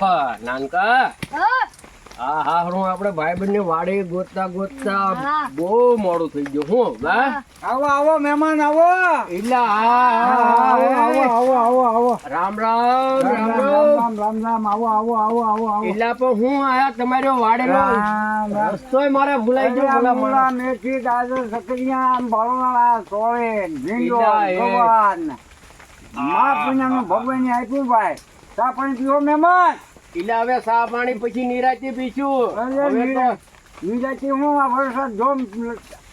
નાનકા હા હા હું આપણે ભાઈ બંને વાડે ગોતતા બહુ મોડું થઈ ગયું હું આવો આવો મહેમાન આવો એટલે રામ રામ આવો એટલે પણ હું આયા તમારો વાડેલો રસ્તોય મારે ભૂલાઈ ગયો મૂળા મેથી ગાજર સકરિયા આમ ભરવાના સોળે ભીંડો ભગવાન મા પુણ્યનું ભગવાન આપ્યું ભાઈ ચા પાણી પીવો મહેમાન. એટલે હવે ચા પાણી પછી નિરાંતે પીશું. નિરાંતે હું આ વરસાદ જોમ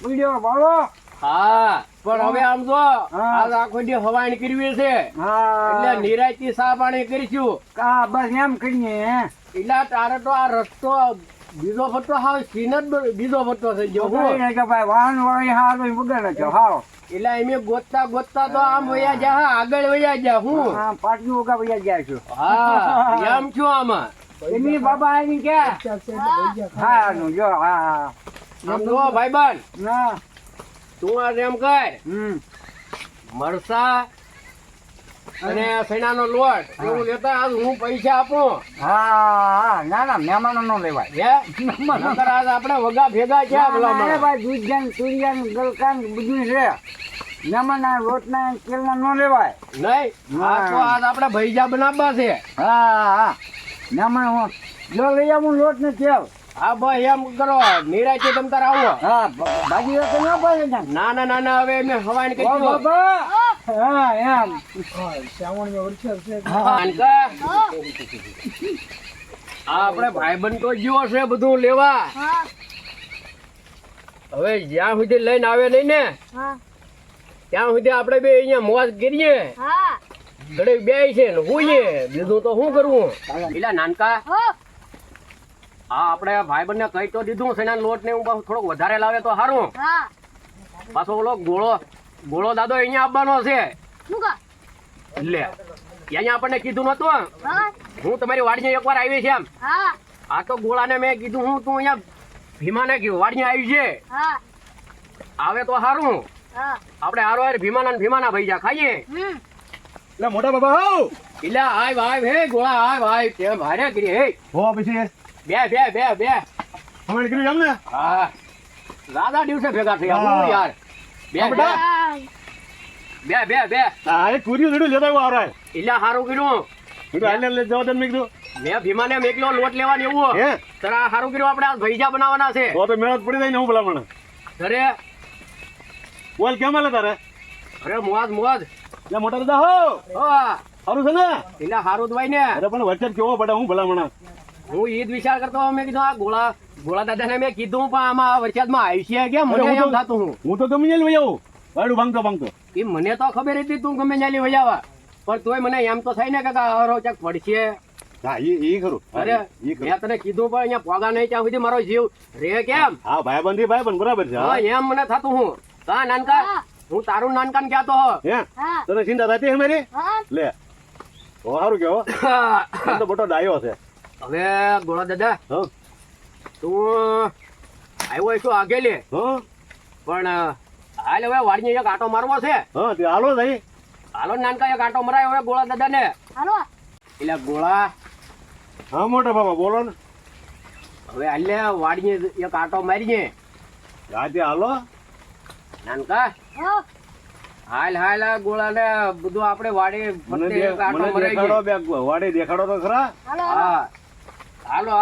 પીડ્યો ભાડો. હા પણ હવે આમ જો આજ આખો દી હવાઈ કરવી છે એટલે નિરાંતે ચા પાણી કરીશું. બસ એમ કરીએ. એટલે તારે તો આ રસ્તો બીજો ફટો હાવ સીન જ બીજો ફટો થઈ ગયો ભાઈ વાહન વાળી હા વગર છો હાવ. એટલે એમ ગોતતા તો આમ વયા જા આગળ વયા જા હું પાટલું ઓગા વયા ગયા છું. હા એમ છું આમાં એની બાબા આવી ક્યાં હા જો હા આમ જો ભાઈબંધ ના તું આ એમ કર મરસા અને સૈનાનો લોટ એવું લેતા આજ હું પૈસા આપું. હા ના મહેમાનો નો લેવાય નકર આજ આપણે વગા ભેગા છે ભાઈ દૂધ જાન તુરિયાન ગલકાન બધું છે. મહેમાન લોટ ના તેલ ના નો લેવાય નહીં આ તો આજ આપણે ભૈજા બનાવવા છે. હા મહેમાન જો લઈ આવું લોટ ને તેલ. હા ભાઈ એમ કરો નિરાંતે તમ તાર આવો. હા ભાજી તો ન પડે ના હવે મેં હવાઈ કરી હા એમ આપણે ભાઈબંધ તો જીવો છે બધું લેવા. હવે જ્યાં સુધી લઈને આવે નહીં ને ત્યાં સુધી આપણે બે અહીંયા મોજ કરીએ. ઘડે બે છે ને હોઈએ બીજું તો શું કરવું. પેલા નાનકા હા આપણે ભાઈબંધ ને કહી તો દીધું છે લોટ ને હું થોડોક વધારે લાવે તો સારું. પાછો ઓલો ગોળો દાદો અહીંયા આવવાનો છે એટલે અહીંયા આપણને કીધું નતું. હું તમારી વાડી એકવાર આવી છે એમ. આ તો ગોળાને મેં કીધું હું તું અહીંયા ભીમાને વાડી આવી છે આવે તો સારું. આપણે હારો ભીમાના ભૈજા ખાઈએ. એટલે મોટા બાબા હાવ એટલે આય હે ગોળા આય તે ભારે કરી હે હો પછી બે હમણાં કર્યું એમ ને હા દાદા દિવસે ભેગા થયા યાર. બે હા એ કુર્યું જોડું લેતા આવ્યો આવરાય એટલે સારું કર્યું. જવા દે મેં કીધું મેં ભીમાને મેકલો લોટ લેવાની એવું હે તરા સારું કર્યું. આપણે આ ભૈજા બનાવવાના છે તો મેળત પડી જાય ને હું ભલા મને ઘરે બોલ કેમ હાલે તારે અરે મોજ એટલે મોટા દાદા હો સારું છે ને એટલે સારું દવાઈ ને. અરે પણ વચ્ચે કેવો પડે હું ભલા મને હું ઈ જ વિચાર કરતો મેં કીધું આ ગોળા દાદાને મેં કીધું પણ આમાં વરસાદમાં આવી છે કેમ મને એમ થતું હું તો ગમે લઈ આવું વાડું ભાંગતો એ મને તો ખબર હતી તું ગમે ત્યાં લઈ વજાવા પણ તોય મને એમ તો થાય ને કે હરો ચક પડશે. હા એ ખરું અરે મેં તને કીધું પણ અહીંયા પોગા નહીં ત્યાં સુધી મારો જીવ રે કેમ. હા ભાઈબંધ બરાબર છે એમ મને થતું હું કા નાનકા હું તારું નાનકાન ક્યાંતો હો હે તને ચિંતા થતી હે મારી લે તો સારું કેવો તો મોટો ડાયો છે. હવે ગોળા દાદા તું આવ્યો છું આગે લે પણ હાલ હવે વાડીને એક આટો મારવો છે. હા તે હાલો થઈ હાલો નાનકા એક આટો મરાય હવે ગોળા દાદા ને. એટલે ગોળા હા મોટા બાબા બોલો ને હવે હાલે વાડીને એક આટો મારીએ રાતે હાલો નાનકા હાલ ગોળા ને બધું આપણે વાડી વાડી દેખાડો તો ખરા. હા હાલો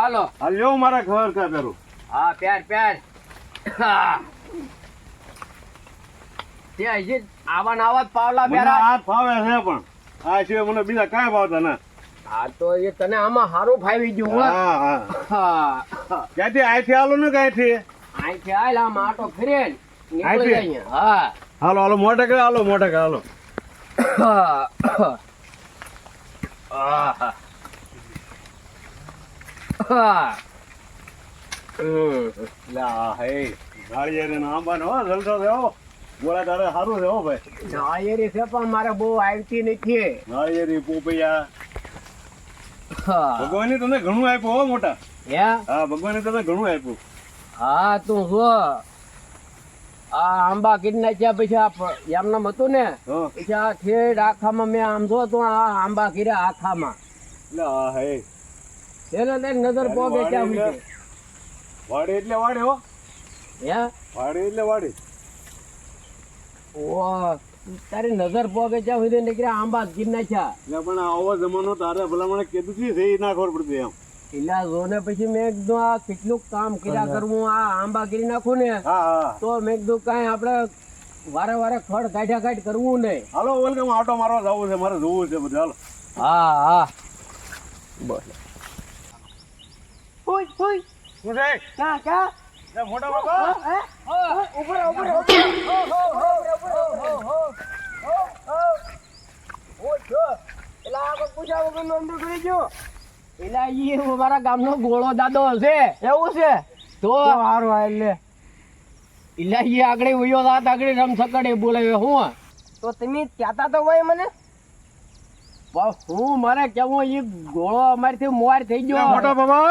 હાલ્યો મારા ખબર કા પેરું હા પ્યાર તે હજી આવા પાવલા પ્યારા હાથ ફાવે છે પણ આ સિવાય મને બીજા કાંઈ ભાવતા ના. હા તો એ તને આમાં સારું ફાવી ગયું. હા ક્યાંથી આથી હાલો ને ક્યાંથી અહીંથી હાલ આમ આટો ફરે હા હાલો મોટા કે હાલો ગોળા તારે સારું છે હો ભાઈ. નાળિયેરી છે પણ મારે બહુ આવતી નથી. નાળિયેરી પોપૈયા ભગવાને તને ઘણું આપ્યું હો મોટા. હા ભગવાને તને ઘણું આપ્યું. હા તું જો આ આંબા કીધી નાખ્યા પછી એમનામ હતું ને પછી આ ઠેડ આખામાં મેં આમ જો તો આ આંબા કીધા આખામાં એટલે હે એનો તે નજર પોગે ત્યાં સુધી. વાડી એટલે વાડી હો, હે વાડી એટલે વાડી. ઓ તારી નજર પોગે ત્યાં સુધી નીકળ્યા આંબા જ ગીર નાખ્યા. એટલે પણ આવો જમાનો તારે ભલા મને કીધું છે એ ના ખબર પડતી એમ. એલા જોને પછી મેં કીધું આ કેટલું કામ કર્યા કરવું, આ આંબા ગીરી નાખું ને હા હા તો મેં કીધું કાંઈ આપણે વારે વારે ખડ કાઢ્યા કાઢ કરવું નહીં. હાલો વેલકમ, આટો મારવા જવું છે, મારે જોવું છે બધું. હાલો હા હા બસ શું છે મોટા બાપા? એલા ઈ મારા ગામનો ગોળો દાદો હશે. એવું છે તો સારું એટલે એલા ઈ આગળ વયો રાત આગળ રમસકડે બોલાવે. હું તો તમે કહેતા તો હોય મને, હું મારે કેવું ઈ ગોળો અમારથી મોર થઈ ગયો. મોટા બાબા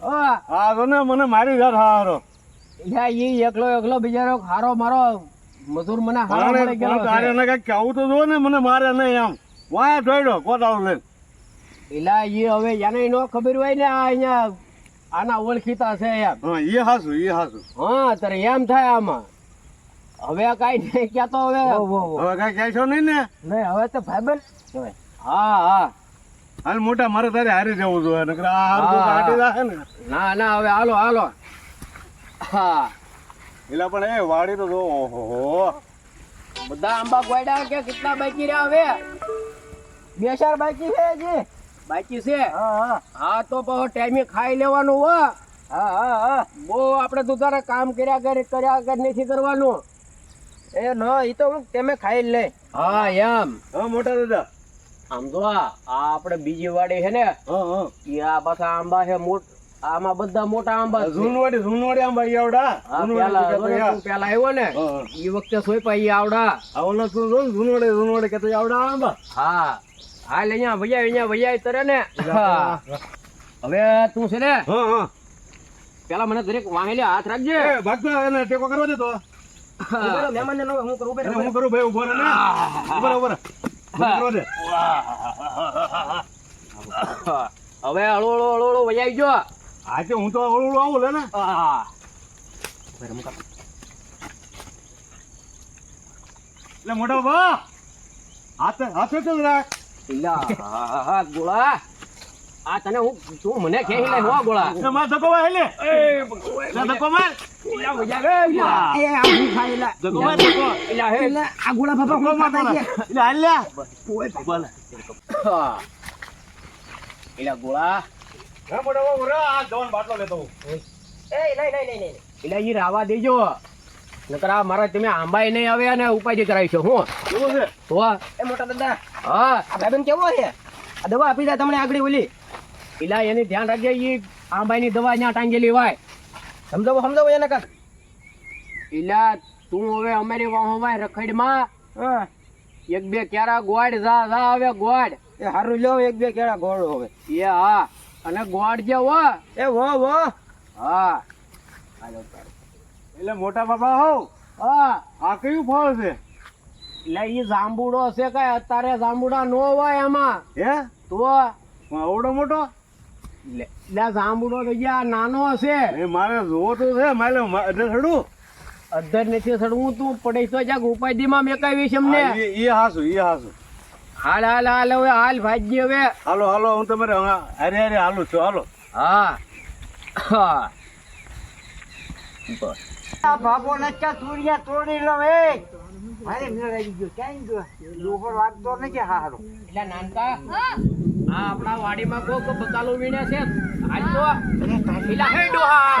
હા હા તો ને મને મારી જાત હારો. એલા ઈ એકલો બિચારો હારો મારો મજૂર મને હારો મળી ગયો છે. તારે એને કઈક કેવું તો જો ને, મને મારે નહીં એમ વાયા જોડ્યો કોટાળું લઈને. એલા ઈ હવે એને નો ખબર હોય ને આ અહીંયા આના ઓળખીતા છે એમ. હા એ હાસું એ હાસું. હા તારે એમ થાય આમાં. હવે કાઈ નહીં કહેતો હવે. હવે કઈ કહેશો નહીં ને? નહીં હવે તો ભાઈબંધ. હા હા હાલ મોટા, મારે તારે હારી જવું જોઈએ, નકર આ હાર તો કાઢી રાખે ને. ના ના હવે હાલો હાલો. હા એટલે પણ એ વાડી તો જો, ઓહો બધા આંબા ગોયડા કે કેટલા બાકી રહ્યા હવે? 2-4 બાકી છે હજી. બાકી છે? હા તો પછી ટાઈમે ખાઈ લેવાનું હો. હા બહુ આપણે તો તારે કામ કર્યા કર નથી કરવાનું. એ ન ઈ તો હું તમે ખાઈ લે. હા એમ. હા મોટા દાદા. આમ તો આ આપણે બીજી વાડી છે ને, હા ઈ આ પાછા આંબા છે આમાં બધા મોટા આંબા છે. ઝૂનવાડી આંબા ઈ આવડા. પેલા આવ્યો ને ઈ વખતે સોયપા ઈ આવડા. આવલો તું જો ઝૂનવાડી કે તો આવડા આંબા. હા હાલ અહીંયા વૈયા તરે ને. હવે તું છે ને હા પેલા મને દરેક વાહેલે હાથ રાખજે. એ ભાગતો એને ટેકો કરવા દે તો. મહેમાન ને હું કરું હું કરું ભાઈ, ઉભો રહે ને. ઉભો રહે કરવા દે. હવે હળો વૈયા જો. આજે હું તો ઓળું આવું લે ને. એટલે મોટા બાબા હાથે તો રાખ. ગોળા આ તને હું તું મને ખેહી લે હો ગોળા. એટલે માર ધક્કો માર હેલે. ધક્કો માર. ધક્કો માર ધક્કો. આ ગોળા બાબા હું પાતા છે. એટલે હાલ લે. એલા ગોળા હે મોટા બાબા ઉરા, આ જવાન બાટલો લેતો હું. નહીં એલા ઈ રાવા દેજો, નકર આ મારા તમે આંબાઈ નહીં આવે અને ઉપાધિ કરાવીશો. હું કેવું છે? તો એ મોટા દાદા હા આ ભાઈબંધ કેવો છે? આ દવા આપી દે તમને આગળ ઓલી. એલા એની ધ્યાન રાખજે, ઈ આંબાઈની દવા ત્યાં ટાંગેલી હોય. સમજાવો એને કાક. એલા તું હવે અમારી વાહોમાં રખડમાં 1-2 કેરા ગોળ જા હવે ગોળ. એ હારું લ્યો 1-2 કેરા ગોળ હવે. એ હા અને ગોળ જે હો એ વો હા. એટલે મોટા બાબા હોવ, હા આ કયું ફળ છે? એટલે ઈ જાંબુડો છે કઈ અત્યારે જાંબુડા નો હોય એમાં. હે તો આવડો મોટો? એટલે જાંબુડો તો જ્યાં નાનો હશે. એ મારે જોવો તો છે, મારે એટલે છડું અધર નથી સડવું, તું પડે તો જાગ ઉપાધિમાં મેકાવીશ અમને. એ હાસું. હાલ હવે હાલ ભાજી હવે. હાલો હું તમારે હારે હાલું છું. હાલો. હા બસ બાપો નચકા સૂર્યા તોડી લો એ. મારે મેળ આવી ગયો. ક્યાં ગયો? ઉપર વાગતો નથી હારો. એટલે નાનકા આ આપણા વાડીમાં કોક બકાલો વીણ્યા છે. હાલ તો પેલા હે ડોહા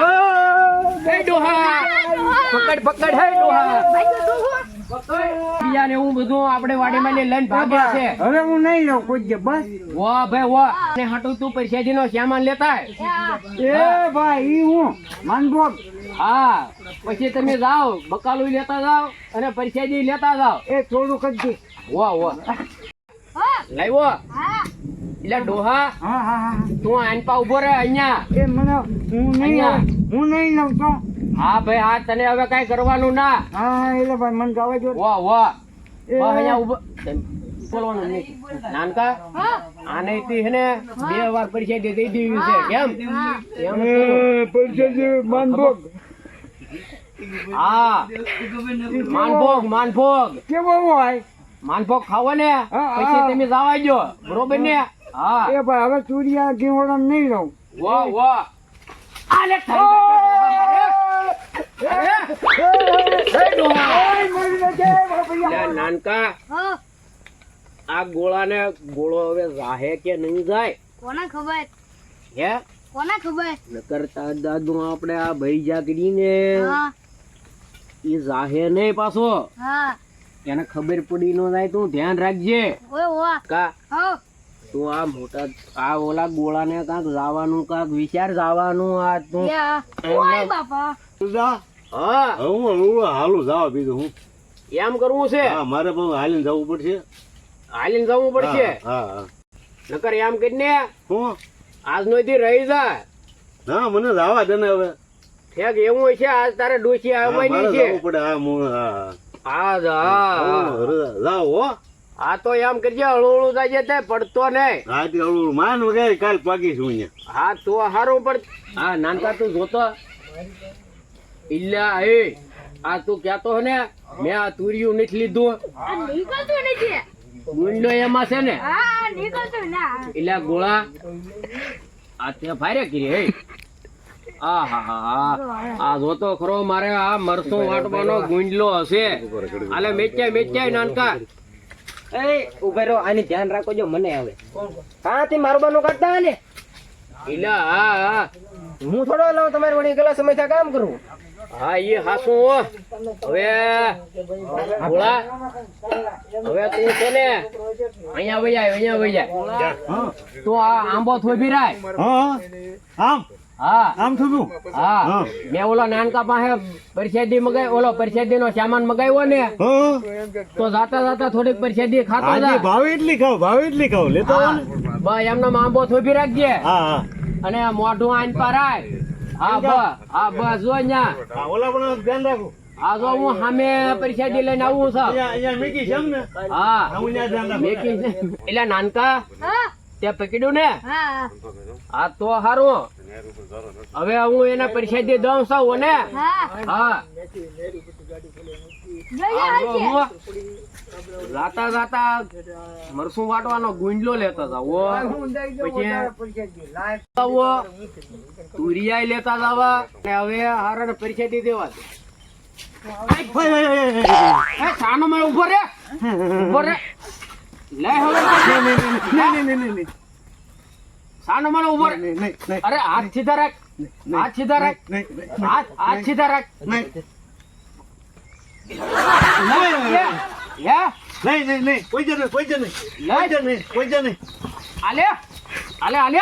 પકડ હે ડોહા. પિયા ને હું બધું આપણે વાડીમાં લઈને ભાગ્યા છે. હવે હું નહીં લઉં કોઈ જે બસ. વાહ ભાઈ વાહ. ને હાટુ તું પરસેજી નો સામાન લેતા એ ભાઈ ઈ હું માનભોગ. હા પછી તમે જાઓ બકાલું લેતા જાઓ અને પરસેજી લેતા જાઓ. એ થોડું કરજે. વાહ લાવ્યો. એટલે ડોહા હા તું આનપા ઉભો રહે અહીંયા. એ મને હું નહીં લઉં તો. હા ભાઈ હા તને હવે કઈ કરવાનું ના. હા એટલે ભાઈ મને ગાવા જો. વાહ એ અહીંયા ઉભો બોલવાનું નહીં. નાનકા આને થી હે ને 2 વાર પરીક્ષા દે દઈ દેવી છે કેમ એમ પરીક્ષા માનભોગ હા માનભોગ કેવો હોય માનભોગ ખાવો ને હા. પછી તમે જવા દો બરોબર ને હા એ ભાઈ હવે ચૂડિયા ઘીવડા નહીં રહું વાહ વાહ આલે નાનકા આ ગોળાને ગોળો હવે જાહે કે નહીં જાય કોના ખબર હે કોના ખબર નકરતા દાદુ આપણે આ ભાઈ જાગડીને હા ઈ જાહે નહીં પાછો હા એને ખબર પડી નો જાય તું ધ્યાન રાખજે ઓય ઓવા કા હો તું આ મોટા આ ઓલા ગોળાને કાંક જવાનું કાંક વિચાર જવાનું આ તું યા ઓય બાપા જા હા હું હાલું જાવ બીજું હું એમ કરવું છે હા મારે પણ હાલીને જવું પડશે હાલીને જવું પડશે હા હા નકર એમ કરીને હું આજ નો દી રહી જા ના મને જવા દે ને હવે ઠેક એવું હોય છે આજ તારે ડોશી હા, આવવાની મારે છે જવું પડે હા હા જા જાવ હો આ તો એમ કરજે હળું જાય તે પડતો નહીં હા તે ઓલું માન વગેરે કાલ પાકીશું અહીંયા હા તો હારું પણ હા નાનકા તું જોતો ઇલ્લા એ આ તું કહેતો હે ને મેં આ તુરિયું નથી લીધું આ નીકળતું નથી ગુંડો એમાં છે ને હા નીકળતું ના ઇલ્લા ગોળા આ તે ફાયરે કરી હે આ હા હા હા આ જોતો ખરો મારે આ મરસું વાટવાનો ગુંડલો હશે આલે મેચ્યા નાનકા એ ઉભા રહો આની ધ્યાન રાખો જો મને આવે કાંથી મારું બાનું કાઢતા ને ઇલ્લા હા હા હું થોડો લઉં તમારી વળી ગલા સમય થા કામ કરું હા એ હાસું હો હવે ગોળા હવે તું છે ને અહીંયા વઈ જાય તું આ આંબો થોભી રાય હા આમ હા આમ થયું હા હા. મેં ઓલો નાનકા પાસે પરસેદી નો સામાન મગાવ્યો ને હા તો જાતા થોડીક પરસેદી ખાતો આજે જા ભાવે એટલી ખાવ લેતો આવો ને બસ એમનો આંબો થોભી રાખજે હા હા અને મોઢું આઈન પરાય હા બસ જો અહીંયા હા, ઓલા પણ ધ્યાન રાખો આ જો હું સામે પરસેદી લઈને આવું છું અહીંયા મેકી છે એમ ને હા હું ત્યાં ધ્યાન રાખું. મેકી છે. એટલે નાનકા હા તે પકડ્યું ને હા આ તો હારું હવે હું એને પરસેદી દઉં છું ને હા હા જઈએ આ જો આવશે હું જાતા મરસું વાટવાનો ગુંડલો લેતા જાવ પછી તુરિયા લેતા જાવા અને હવે હારાને પરસેદી દેવા દે એ સાનો મેં ઉભો રે લે હવે નહીં. સાનો મને ઉભો રે અરે હાથ સીધા રાખ હાથ સીધા રાખ હાથ સીધા રાખ નહીં. કોઈ જણ નહીં. આલે આલે આલે